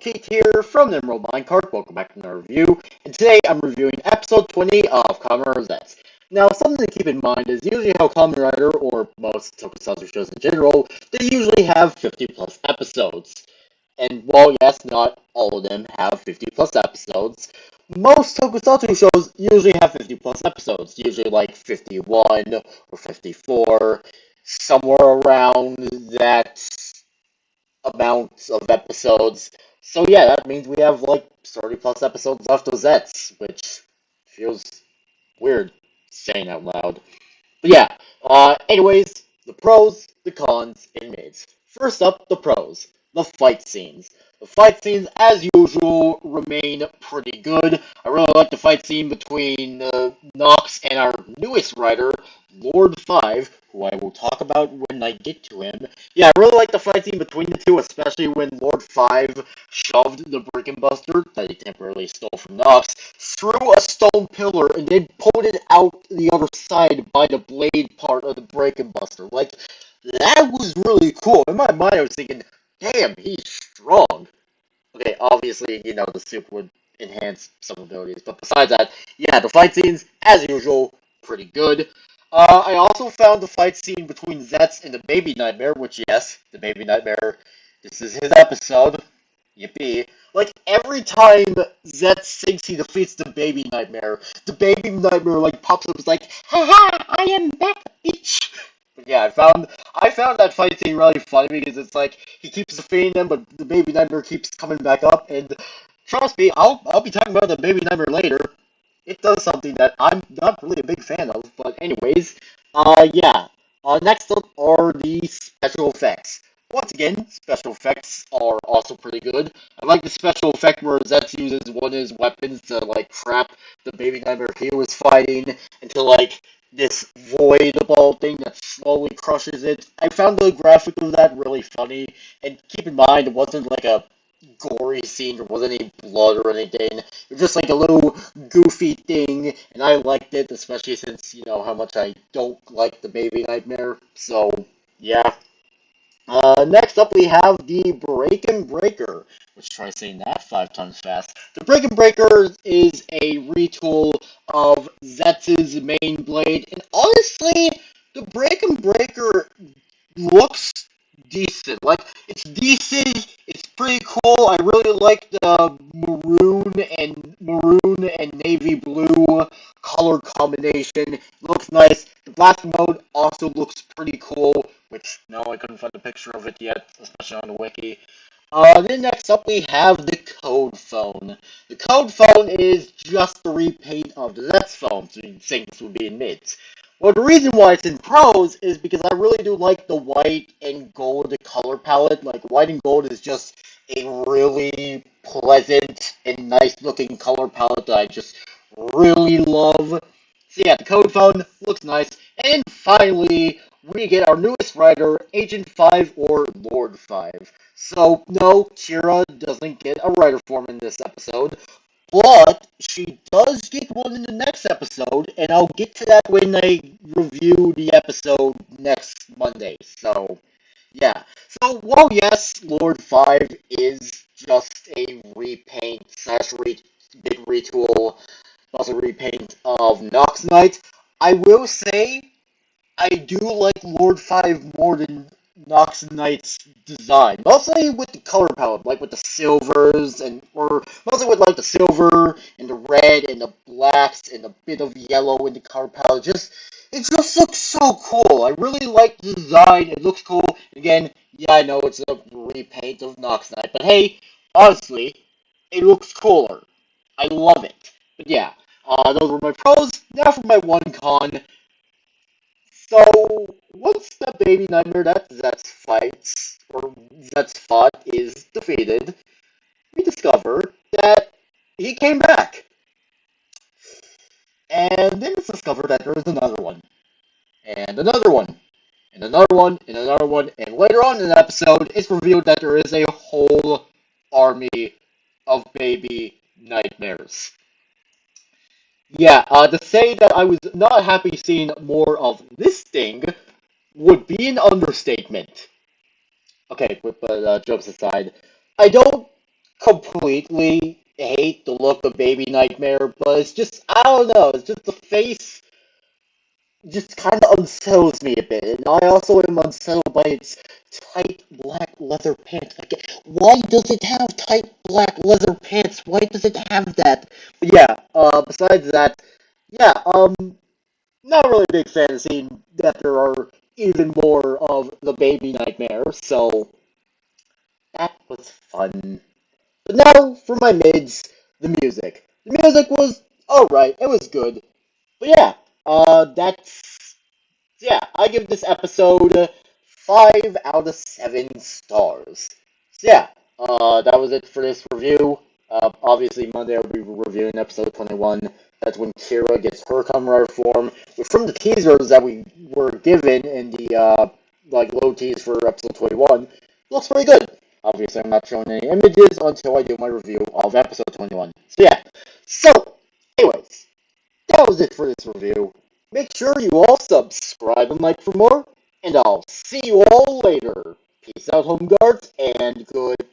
Kate here from the Emerald Minecart. Welcome back to another review. And today I'm reviewing episode 20 of Kamen Zeztz. Now, something to keep in mind is usually how Kamen Rider, or most tokusatsu shows in general, they usually have 50 plus episodes. And while yes, not all of them have 50 plus episodes, most tokusatsu shows usually have 50 plus episodes, usually like 51 or 54, somewhere around that amount of episodes. So yeah, that means we have like 30 plus episodes left of Zeztz, which feels weird saying out loud. But yeah, anyways, the pros, the cons, and mids. First up, the pros. The fight scenes. The fight scenes, as usual, remain pretty good. I really like the fight scene between Nox and our newest writer, Lord 5, who I will talk about when I get to him. Yeah, I really like the fight scene between the two, especially when Lord 5 shoved the Brick and Buster that he temporarily stole from Nox through a stone pillar and then pulled it out the other side by the blade part of the Break and Buster. Like, that was really cool. In my mind, I was thinking, damn, he's strong. Okay, obviously, the suit would enhance some abilities, but besides that, yeah, the fight scenes, as usual, pretty good. I also found the fight scene between Zeztz and the Baby Nightmare, which, yes, the Baby Nightmare, this is his episode. Yippee. Like, every time Zeztz thinks he defeats the Baby Nightmare, like, pops up and is like, haha, I am back, bitch! But yeah, I found that fight scene really funny because it's like, he keeps defeating them, but the Baby Nightmare keeps coming back up, and trust me, I'll be talking about the Baby Nightmare later. It does something that I'm not really a big fan of, but anyways, yeah. Next up are the special effects. Once again, special effects are also pretty good. I like the special effect where Zeztz uses one of his weapons to, like, trap the Baby Nightmare he was fighting into, like, this void ball thing that slowly crushes it. I found the graphic of that really funny, and keep in mind, it wasn't like a gory scene, there wasn't any blood or anything. It was just like a little goofy thing, and I liked it, especially since, how much I don't like the Baby Nightmare. So, yeah. Next up, we have the Break and Breaker. Let's try saying that 5 times fast. The Break and Breaker is a retool of Zetz's main blade, and honestly, the Break and Breaker looks decent. Like, it's decent, it's pretty cool. I really like the maroon and navy blue color combination. It looks nice. The black mode also looks pretty cool, which, no, I couldn't find a picture of it yet, especially on the wiki. Then next up we have the Code Phone. The Code Phone is just the repaint of the Zeztz phone, so you'd think this would be in mids. Well, the reason why it's in pros is because I really do like the white and gold color palette. Like, white and gold is just a really pleasant and nice looking color palette that I just really love. So yeah, the Code Phone looks nice. And finally, we get our newest writer, Agent 5 or Lord 5. So, no, Kira doesn't get a writer form in this episode, but she does get one in the next episode, and I'll get to that when I review the episode next Monday. So, yeah. So, while yes, Lord 5 is just a repaint slash big retool, also repaint of Nox Knight, I will say I do like Lord 5 more than Nox Knight's design. Mostly with the color palette, like with the silvers or mostly with like the silver and the red and the blacks and a bit of yellow in the color palette. It just looks so cool. I really like the design. It looks cool. Again, yeah, I know it's a repaint of Nox Knight, but hey, honestly, it looks cooler. I love it. But yeah, those were my pros. Now for my one con. So, once the Baby Nightmare that Zeztz fought is defeated, we discover that he came back. And then it's discovered that there is another one, and another one, and another one, and another one, and later on in the episode, it's revealed that there is a whole army of Baby Nightmares. Yeah, to say that I was not happy seeing more of this thing would be an understatement. Okay, but jokes aside, I don't completely hate the look of Baby Nightmare, but it's just, I don't know, it's just the face just kind of unsettles me a bit, and I also am unsettled by its tight black leather pants. Like, why does it have tight black leather pants? Why does it have that? But yeah, besides that, yeah, not really a big fan of seeing that there are even more of the Baby Nightmare, so that was fun. But now for my mids, the music. The music was alright, it was good. But yeah, that's yeah, I give this episode 5 out of 7 stars. So yeah, that was it for this review. Obviously, Monday I'll be reviewing episode 21. That's when Kira gets her Kamen Rider form. But from the teasers that we were given in the like low tease for episode 21, looks pretty good. Obviously, I'm not showing any images until I do my review of episode 21. So yeah. So, anyways, that was it for this review. Make sure you all subscribe and like for more, and I'll see you all later. Peace out, home guards, and goodbye!